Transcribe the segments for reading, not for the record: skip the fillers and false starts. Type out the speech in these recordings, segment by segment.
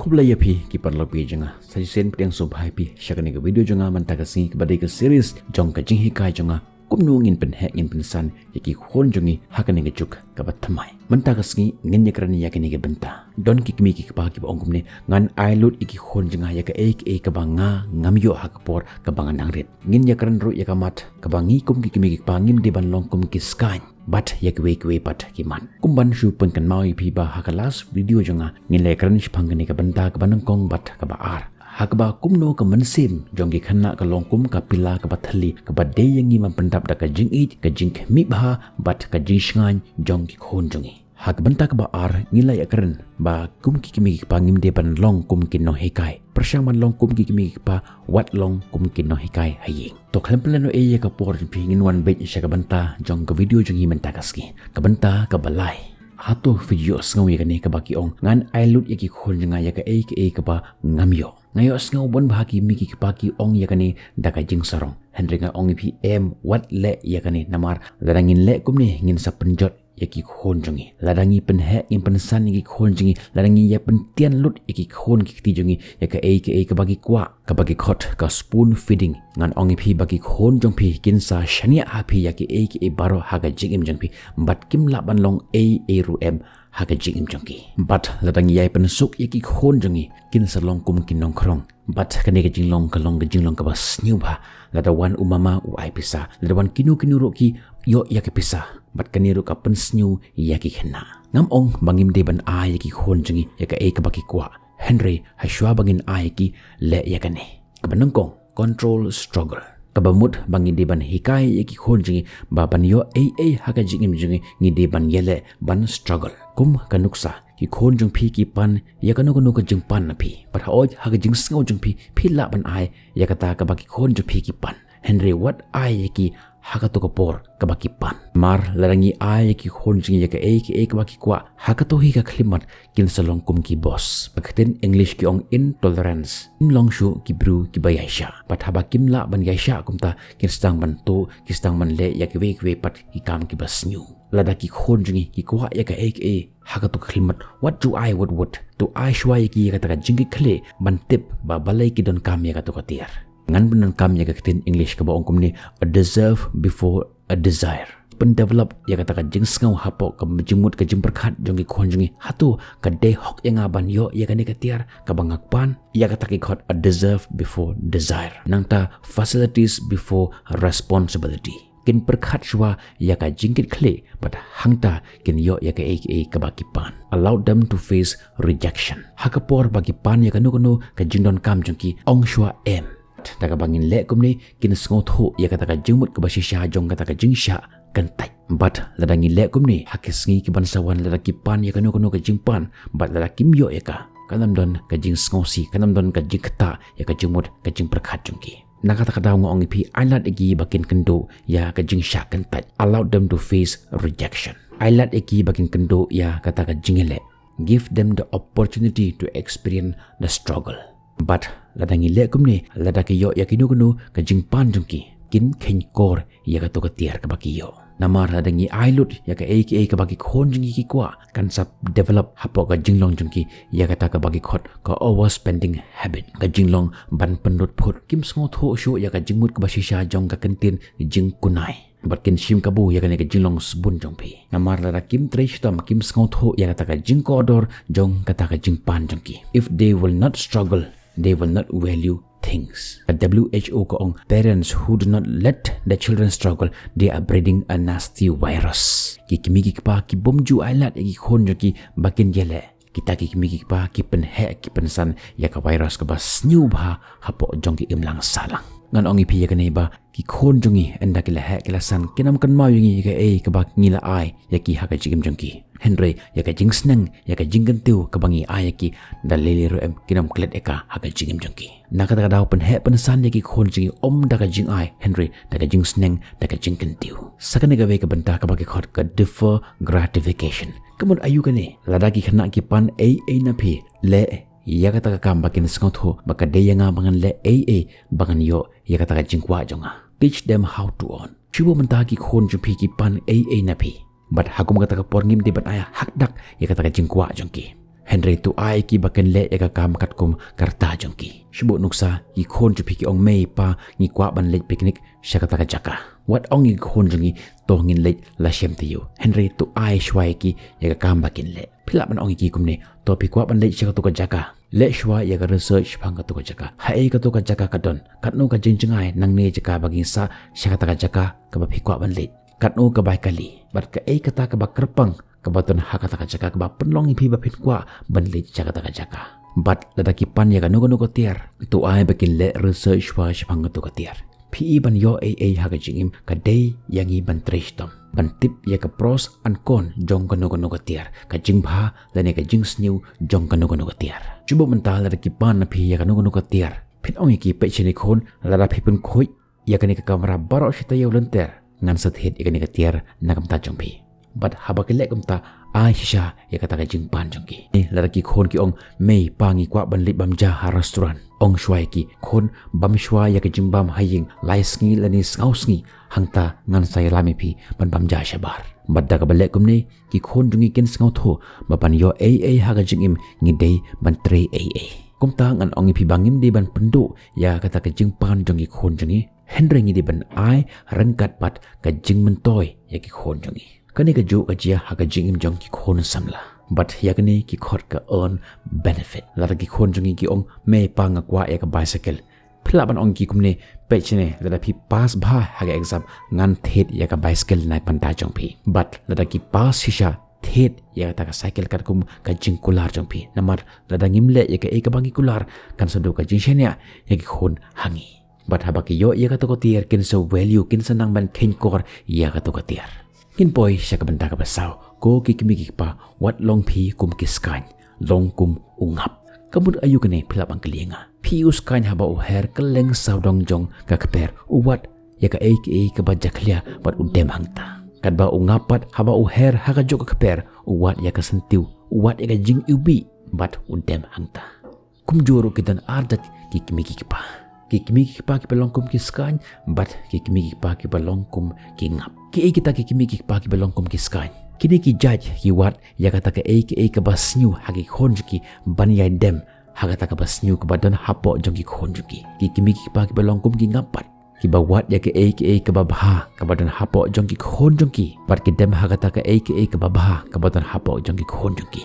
Kubla ya pi ki pan lo pi janga sajisen pdeng so bhai pi shakani ka video janga man ta ka si ka badai ka series jong ka jing hi kai janga kumnu ngin pen he ngin pen san yaki khon jongi hakani ka juk ka bat thamai man ta ka si ngin yakrani yakani ka benta don ki kimi ki pa ki ba ongum ne ngan ai lut iki khon janga ya ka ek ka ba nga ngam yo ha ka por ka ba nang ret ngin yakran ru ya ka mat ka ba ngi kum ki kimi ki pa ngim de ban long kum ki sky but yak we pat ki man kumban shu pun kan mai pi ba ha ka last video janga ngin le kran shphangani ka banta ka banang kong bat ka ba ar hakba kumno ka mansim jongi khanna ka longkum ka pila ka bathali ka badde yangi man pandap da ka jing it ka jing mi bha bat ka jing shngan jongi khon jongi hak banta ka ba ar ngilai akran ba kum ki kimi pa ngim de ban long kum ki no hekai prashang man long kum ki kimi pa wat long kum ki no hekai haying to khlemplano e ya ka por pingin wan be sha ka banta jong ka video jongi man ta kaski ka banta ka balai hato video sngawi ka ne ka baki ong ngan ai lut ya ki khon janga ya ka e ka ba ngamyo ngayo sngaw bon bahaki miki kipaki ong yakani daka jing sarong hendringa ong pi em wat le yakani namar ladangin le kumni ngin sa penjot yaki khon jongi ladangi pen he in pen san yaki khon jongi ladangi ya pen tian lut yaki khon ki ti jongi yaka ka bagi kwa ka bagi khot ka spoon feeding ngan ong pi bagi khon jong pi kin sa shania ha pi yaki baro haga jingim jong pi bat kim la ban long ru em haga jing im jongki but ladang yai pen suk yaki khon jongi kin sa long kum kin nong krong but kane ka jinglong ka long ka bas new ba ladawan umama u ai pisa ladawan kinu ro ki yo yaki pisa but kane ro ka pen snew yaki khna ngam ong bangim de ban a yaki khon jongi yaka ka baki kwa Henry hashwa bangin a yaki le yakane ka banang kong control struggle kabamut bangi deban hikai yaki khon jingi baban yo haka jingim jingi ngi deban yele ban struggle kum kanuksa ki khon jung phi ki pan yakano ka jing pan na phi but oj haka jing sngo jung phi la ban ai yakata ka baki khon jung phi ki pan Henry what ai yaki haka to ka por ka baki pan mar larangi ai yaki khon jing yaka ka baki kwa haka to hi ka khlimat kin salong kum ki boss pakten English ki ong intolerance long shu ki bru ki bayasha pat haba kim la ban yaisha kumta kin stang ban to ki stang man le yaki we pat ki kam ki bas new lada ki khon jingi ki kwa yaka haka to khlimat what do I would to I shwa yaki yaka ta jingi khle ban tip ba balai ki don kam yaka to ka tiar ngan benan kam ya katin English ka ba ongkum ni a deserve before a desire pen develop ya kata ka jing ngau hapo ka jingmut ka jing perkhat jongi khon jongi hatu ka de hok yang aban yo ya kani ka tiar ka bangak pan ya kata ki khot a deserve before desire nangta facilities before responsibility kin perkhat shwa ya ka jingkit khle but hangta kin yo ya ka ka baki pan allow them to face rejection hakapor bagi pan ya kanu ka jingdon kam jongi ong shwa em taka bangin le kumni kin sngo tho ya kata ka jingmut ka bashi sha jong kata ka jingsha kan tai but ladangi le kumni hakis ngi ki bansawan ladaki pan ya kanu ka jingpan but ladaki myo ya ka kanam don ka jing sngo si kanam don ka jingkta ya ka jingmut ka jing prakhat jongki nakata ka daw ngong pi ailat igi bakin kendo ya ka jingsha kan tai allow them to face rejection ailat igi bakin kendo ya kata ka jingele give them the opportunity to experience the struggle but ladangi le kumni ladaki yo yakinu ka jingpan jongki kin khen kor ya ka to ka tiar ka baki yo namar ladangi ailut ya ka ka baki khon jingi ki kwa kan sap develop hapo ka jinglong jongki ya ka ta ka baki khot ka overspending habit ka jinglong ban pandot phut kim sngo tho sho ya ka jingmut ka bashi sha jong ka kantin jing kunai but kin shim kabu ya ka ne ka jinglong sbun jong phi namar la kim treshtam kim sngo tho ya ka ta ka jing kodor jong ka ta ka jingpan jongki if they will not struggle they will not value things. The WHO ko parents who do not let the children struggle, they are breeding a nasty virus. Kikimiki pa ki bomju ailat ki khon ki bakin yele. Kita kikimiki pa ki pen he ki pen san ya ka virus ka bas new ba hapo jong ki imlang salang. Ngan ongi pi ya ka ba ki khon jongi enda ki la he ki la san kinam kan ma yingi ka ka ba ngila ai ya ki ha ka jigim jong ki. Henry ya ka jing sneng ya ka jing gantiu ka bangi ai ki da lele ro em kinam klet eka ha ka jingim jong ki. Nakata ka daw pen he pen san ya ki khon jingi da ka jing ai Henry da ka jing sneng da ka jing gantiu. Sakane ga ve ka banta ka ba ki khot ka defer gratification. Kamun ayu ka ne ladaki khana ki pan na phi le ya kata ka kam bakin skong tho baka de nga bangan le bangan yo ya kata ka jingwa jonga teach them how to earn chibo manta ki khon ju phi ki pan na phi but hakum kata ka porngim de bat aya hakdak ya kata ka jingwa jongki Henry tu ai ki baken le eka kam kat kum karta jongki shibu nuksa ki khon chu phiki ong mei pa ngi kwa ban le picnic shakata ka jaka wat ong ngi khon jongi to ngin le la shem ti yu Henry tu ai shwai ki eka kam bakin le phila ban ong ki kumne to phi kwa ban le shakata ka jaka le shwa eka research phang ka to ka jaka ha e ka to ka jaka ka don kat no ka jingjingai nang ne jaka bagin sa shakata ka jaka ka ba phi kwa ban le kat no ka bai kali bat ka e kata ka ba kerpang kabaton hakata ka jaka ba penlong ipi ba pin kwa ban le jaka ta ka jaka bat ladaki pan ya no no ko tiar tu ai bakin le research wa shpang to ka tiar pi ban yo a haga jingim ka dei yangi ban trestom ban tip ya ka pros an kon jong ka no ko tiar ka jingpha la ne ka jings new jong ka no ko tiar chubo mental ladaki pan na pi ya ka no ko tiar pin ong ki pe chini khon la phi pun khoi ya ka ne ka kamera baro shita yo lenter ngan sathet ya ka ne ka tiar na kam ta jong pi but habakilek kumta Aisha ya kata ka jingpan jongki ni ladaki khon ki ong mei pangi kwa ban lip bam ja ha restaurant ong shwai ki khon bam shwa ya ka jimbam haying laisngi lani ngausngi hangta ngan sai lami pi ban bam ja shabar badda ka balek kumni ki khon jungi ken ngau tho bapan yo ha ka jingim ngi dei ban 3 kumta ngan ong pi bangim di ban pendu ya kata ka jingpan jongi khon jungi Henry ngi di ban ai rengkat pat ka jing mentoy ya ki khon jungi kani ka jo ajia haga jingim jong ki khon samla but yakni ki khot ka earn benefit la ki khon jongi ki ong me pa nga kwa ek bicycle phla ban ong ki kumne pechne la phi pass bha haga exam ngan thet ya ka bicycle nai panta jong phi but la ki pass hisha thet ya ta ka cycle kat kum ka jing kular jong phi namar la ngimle ya ka ek bangi kular kan sadu ka jing shenya ya ki khon hangi but habaki yo ya ka to ko tier kin so value kin sanang ban khen kor ya ka to ko tier kin poi sya ka banta ka basaw ko kikimik pa wat long phi kum kiskan long kum ungap kamud ayu kane philap ang kalinga phi uskan haba u her kaleng saudong jong ka kper u wat ya ka ka bajaklia bat udem hangta kadba ungapat haba u her ha ka jok ka kper u wat ya ka sentiu u wat ya ka jing ubi bat udem hangta kum joro kitan ardat kikimik pa ki pelongkum ki skan bat ki pelongkum ki ngap ki kita ki pelongkum ki skan kini ki judge ki wat ya kata ka ka basnyu hagi khonjuki banyai dem hagata ka basnyu ka badan hapo jongi khonjuki ki pelongkum ki ngapat ki bawat ya ka babha ka badan hapo jongi khonjuki bat ki dem hagata ka babha ka badan hapo jongi khonjuki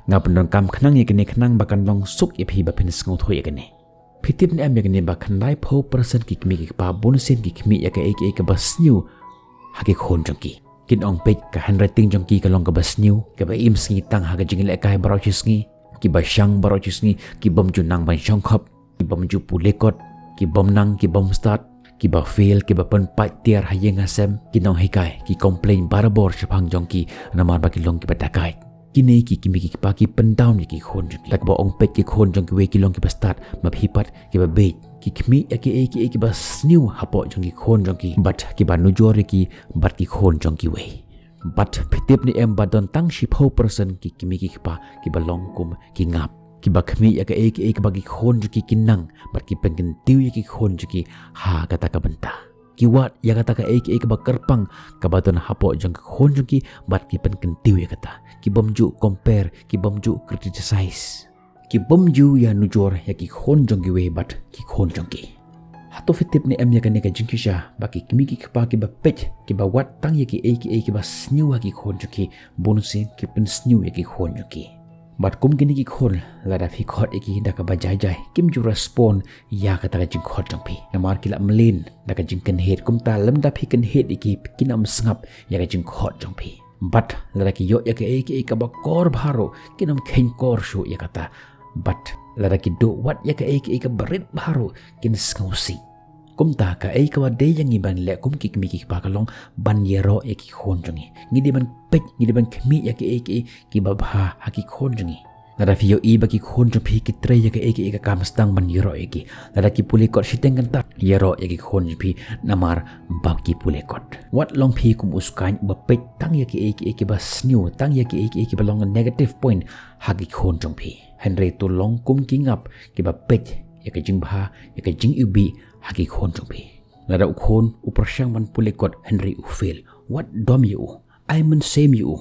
ngap ndong kam khnang ye kene khnang bakan long suk ye phi ba phin sngo thoi ye kene Pitip ni amya gani ba khandai pho person ki kimi ki pa bonusin ki kimi ya ka ka basnyu hagi khon jongki kin ong page ka handwriting jongki ka long ka basnyu ka ba im sngi tang haga jingile kai baro chisngi ki ba shang baro chisngi ki bom ju nang ban shong khop ki bom ju pulekot ki bom nang ki bom start ki ba fail ki ba pen pat tiar hayeng asem ki nong hikai ki complain barabor chapang jongki namar ba ki long ki ba dakai kini ki kimi ki pa ki pen down ki khon jong tak ba ong pet ki khon jong ki we ki long ki ba start ma phipat ki ba be ki kimi ya ki ba snew hapo jong ki khon jong ki but ki ba nu jor ki bat ki khon jong ki we but phitip ni em ba don tang shi pho person ki kimi ki pa ki ba long kum ki ngap ki ba khmi ya ki ba ki khon jong ki kinang bat ki pengen tiu ya ki khon jong ki ha kata ka banta ki wat ya kata ka ba kerpang ka baton hapo jong ki khon jong ki bat ki pengen tiu ya kata ki bomju compare ki bomju criticize ki bomju ya nujor ya ki khon jong ki we bat ki khon jong ki hato fitip ni em ya ka ne ka jinkisha ba ki kimi ki pa ki ba pech ki ba wat tang ya ki ba snew ki khon jong ki bonusin ki pen snew ya ki khon jong ki bat kum kini ki khon la da fi khot ki da ka ba jai kim ju respond ya ka ta ka jing khot jong pi namar ki la mlin da ka jing ken het kum ta lam da phi ken het ki kinam sngap ya ka jing khot jong pi but ladaki yo ya ka ba kor bharo kinam khen kor shu ya kata but ladaki do what ya ka barit bharo kin skausi kumta ka ka wa de yang iban le kum ki mi ki pa ka long ban yero ya ki khon jongi ngi de ban pek ngi de ban khmi ya ki ba bha ha ki khon jongi nada fi yo ba ki khon jo phi ki tre ya ka kam stang ban yero ya ki nada ki puli kot siteng kan ta yero ya ki khon phi namar ba ki puli kot what long phi kum uskan ba pek tang ya ki ba snew tang ya ki ba long negative point ha ki khon jong phi Henry to long kum ki ngap ki ba pek ya ka jing bha ya ka jing ubi ha ki khon jong phi nada u khon u prashang ban puli kot Henry u fail what dom you I mean same you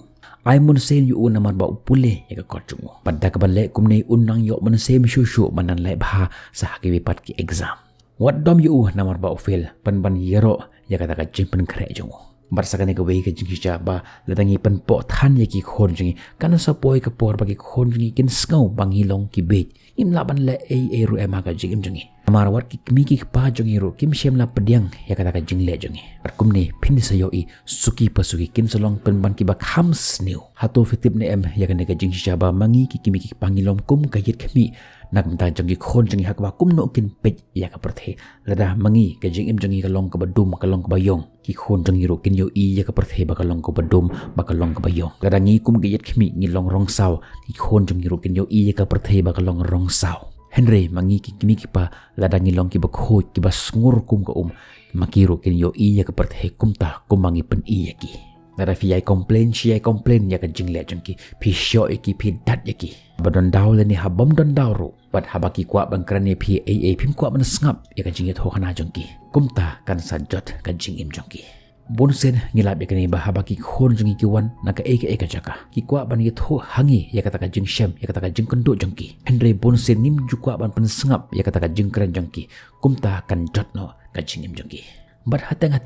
ai mun sen yu namar ba upule ya ka korjungu pada ka bale kumne unang yo mun sem shushu manan le bha sa ki wipat ki exam wat dom yu namar ba ufil pan yero ya kata ka jimpen kre jungu barsakane ka wei ka jingja ba ladangi pan po than ya ki khonjungi kana sa poi ka por ba ki khonjungi kin skau bangilong ki be im laban le e ru ema ka jingim jungi amar wat ki mi ki pa jungi ru kim shem la pediang ya kata ka jingle jungi kumne phin sa yo i suki pasuki kin solong pen ban ki ba khams new hato fitip ne em ya kana ka jingja ba mangi ki kimi ki pangilom kum ka yit khmi nak mta jangi khon jangi hakwa kum no kin pej ya ka perthe lada mangi ka jing im jangi ka long ka badum ka long ka bayong ki khon jangi ro kin yo i ya ka perthe ba ka long ka badum ba ka long ka bayong lada ngi kum ge yet khmi ngi long rong saw ki khon jangi ro kin yo i ya ka perthe ba ka long rong saw Henry mangi ki kimi ki pa lada ngi long ki ba khoj ki ba sngur kum ka makiro kin yo i ya ka perthe kum ta kum mangi pen i ya ki lada fi ai complain ya ka jingle jangi pi sho ki pi dat ya ki badon daw le ni habom don daw ro bat habaki kwa bangkrane pi aa phim kwa ban sngap ya ka jing thokana jongki kumta kan sajot ka jing im jongki bonsen ngilab ya ba habaki khon jongi ki wan na ka eka jaka ki kwa ban ye tho hangi ya kata ka jing shem ya kata ka jing kondo jongki henry bonsen nim ju kwa ban pen sngap ya kata ka jing kran jongki kumta kan jot no ka jing im jongki bat hateng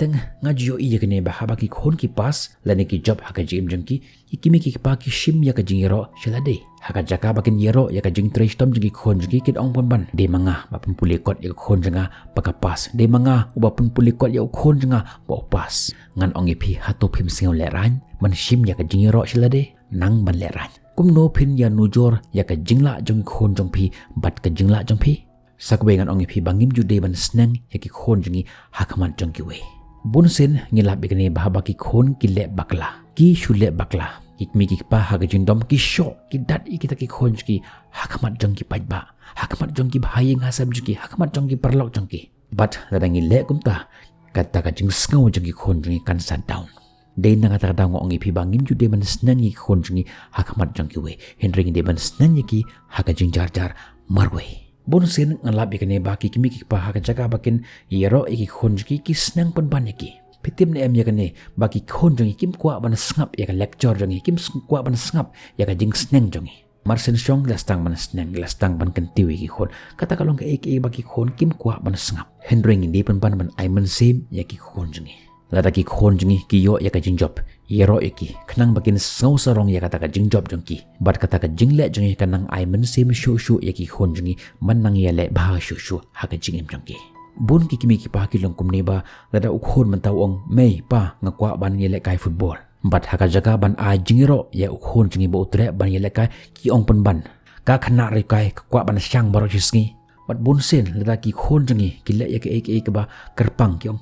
ngaju yo iya kene ba habaki khon ki pas lani ki job haka jing jongki kimi ki pa ki shim ya ka jing yero shalade haka jaka bakin yero ya ka jing tresh tom jing khon jing kit ong pon ban de manga ba pun puli kot ya khon janga paka pas de manga uba pun puli kot ya khon janga ba pas ngan ong pi hato phim sing le ran man shim ya ka jing yero shalade nang ban le ran kum no phin ya nujor ya ka jingla jong khon jong pi bat ka jingla jong pi sakwengan ongi phi bangim jude ban snang yaki khon jingi hakaman jongki we bunsen ngilap bikane bahaba ki khon ki le bakla ki shule bakla ikmi ki pa haga jindom ki sho ki dat ikita ki khon ki hakamat jongki pajba hakamat jongki bhayeng hasam jongki hakamat jongki perlok jongki bat ladangi le kumta kata ka jing skau jongki khon jingi kan sat down de na kata kata ongi phi bangim jude ban snang ki khon jingi hakamat jongki we henry de ban snang ki haga jing jar marwe bonsen ngalap ikane baki kimi ki pa haka jaga bakin yero iki khonjki ki snang pon baneki pitim ne em yakane baki khonjki kim kwa ban sngap ya ka lecture jongi kim kwa ban sngap ya ka jing snang jongi marsen shong lastang ban snang lastang ban kantiwi ki khon kata kalong ka ek baki khon kim kwa ban sngap hendring indi pon ban aiman sim ya ki khonjki lada ki khonjki ki yo ya ka jing job yero iki khnang bakin sau sarong ya kata ka jing job jongki bat kata ka jing le jongi kanang aiman sim shu ya ki khonjki manang ya le bha shu ha ka jing em jongki bun ki kimi ki pa ki longkum ne ba lada ukhon man tawong mei pa ngakwa ban ye le kai football bat ha ka jaga ban a jingiro ya ukhon jingi bo utre ban ye le kai ki ong pon ban ka khana ri kai kwa ban syang baro chisngi bat bun sen lada ki khon jingi ki le ya ke ek ba kerpang ki ong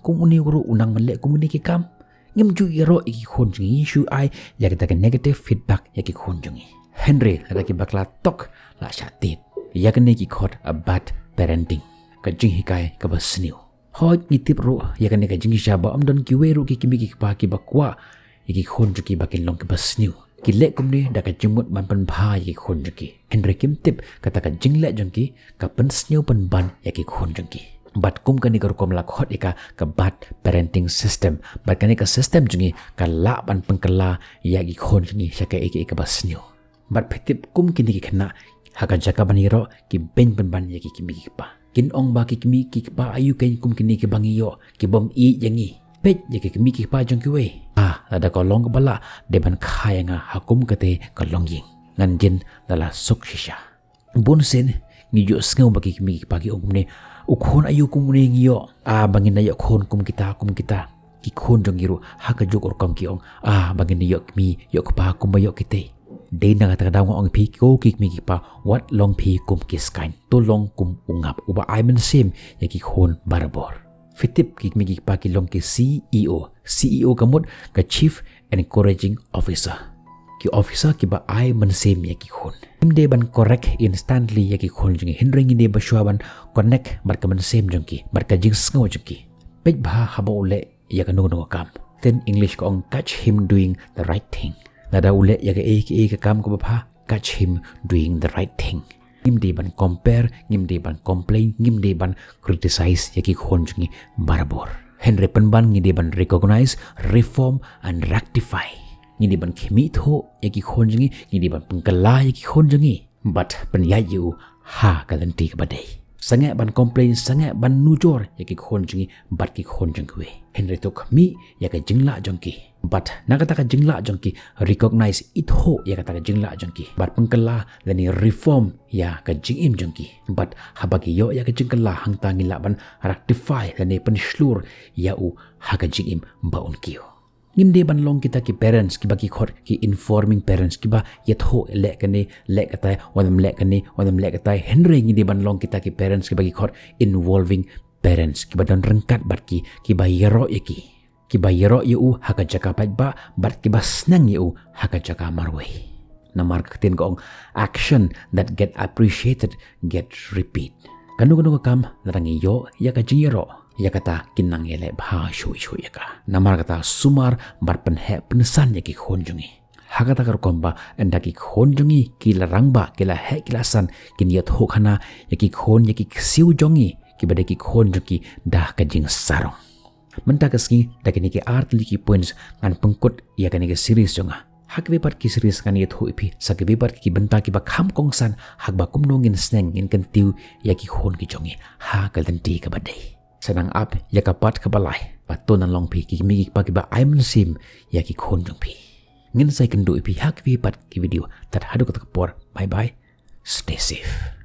kumuni uru unang mele kumuni ki kam ngim ju yero iki khonjungi shu ai ya kita ke negative feedback ya ki khonjungi henry la ki bakla tok la shatit ya ke ne ki khot a bad parenting ka jing hikai ka basniu hoj ni tip ru ya ke ne ka jing sha ba amdon ki we ru ki kimi ki pa ki bakwa ya ki khonjuki bakin long ki basniu ki le kumni da ka jimut man pan bha ya ki khonjuki henry kim tip kata ka jing le jongki ka pan sniu pan ban ya ki khonjuki bat kum kani ka rukom la khot ika ka bat parenting system bat kani ka system jungi ka la ban pengkala ya gi khon jungi shaka eke ka basnyo bat phitip kum kini ki khna haka jaka baniro ki ben ban ya ki kimi ki pa kin ong ba ki kimi ki pa ayu ken kum kini ki bangiyo ki bom i yangi pet ya ki kimi ki pa jongki we ada ko long bala de ban khaya nga hakum kate ka longying ngan jin lala suk shisha bonsen ni jo skau ba ki kimi ki pa ki ong ne ukhon ayu kumune ngiyo bangin ayo khon kum kita ki khon jongiru haka jok or kam ki ong bangin yok mi yok pa kum yok kite de na kata daw ong pi ko ki mi ki pa what long pi kum ki skain to long kum ungap uba aimen sim ya ki khon barbor fitip ki mi ki pa ki long ki CEO kamut ka chief encouraging officer ki officer ki ba ai man sim ya ki khon de ban correct instantly ya ki khon jingi hindring de ba shwaban connect bar ka man sim jongki bar ka jing sngo jongki pej bha haba ule ya ka no kam then english ko ong catch him doing the right thing lada ule ya ka ka kam ko ba catch him doing the right thing ngim de ban compare ngim de ban complain ngim de ban criticize ya ki khon jingi barbor henry penban ngi de ban recognize reform and rectify ngini ban khemi tho yaki khon jingi ngini ban pengkala yaki khon jingi but penyayu ha galanti ka badai sangat ban complain sangat ban nujor yaki khon jingi but ki khon jingwe henry to khmi yaka jingla jongki but nakata ka jingla jongki recognize itho yaka ta jingla jongki but pengkala lani reform ya ka jingim jongki but habagi yo yaka jingkala hangta ngila ban rectify lani penslur ya u ha ka jingim baun kiyo ngimde ban long kita ki parents ki baki khor ki informing parents ki ba yatho le kata wadam le kata henry ngide ban long kita ki parents ki baki khor involving parents ki badan rengkat bat ki ba yero yaki ki ba yero yu haka jaka pat ba bat ki ba snang yu haka jaka marwe namar katin kong action that get appreciated get repeat kanu kam larangi yo ya ka jiro ya kata kinang ele bha shui ya ka namar kata sumar bar penhe penesan ya ki khonjungi hakata kar komba endaki khonjungi ki larangba ki la he kilasan kin yat hokhana ya ki khon ya ki siu jongi ki bade ki khonjuki dah ka jing sarong mentakasngi dakini ki art liki points ngan pengkut ya kan ki series jonga hak bepat ki series kan yat ho ipi sak bepat ki benta ki ba kham kongsan hak ba kumnongin sneng in kan tiu ya ki khon ki jongi ha kal ti ka badai senang up ya kapat ke balai patunan long pi ki mi ki ba aiman sim ya ki khon jong pi ngin sai kan do pi hak bepat ki video tat hadu ka por bye bye stay safe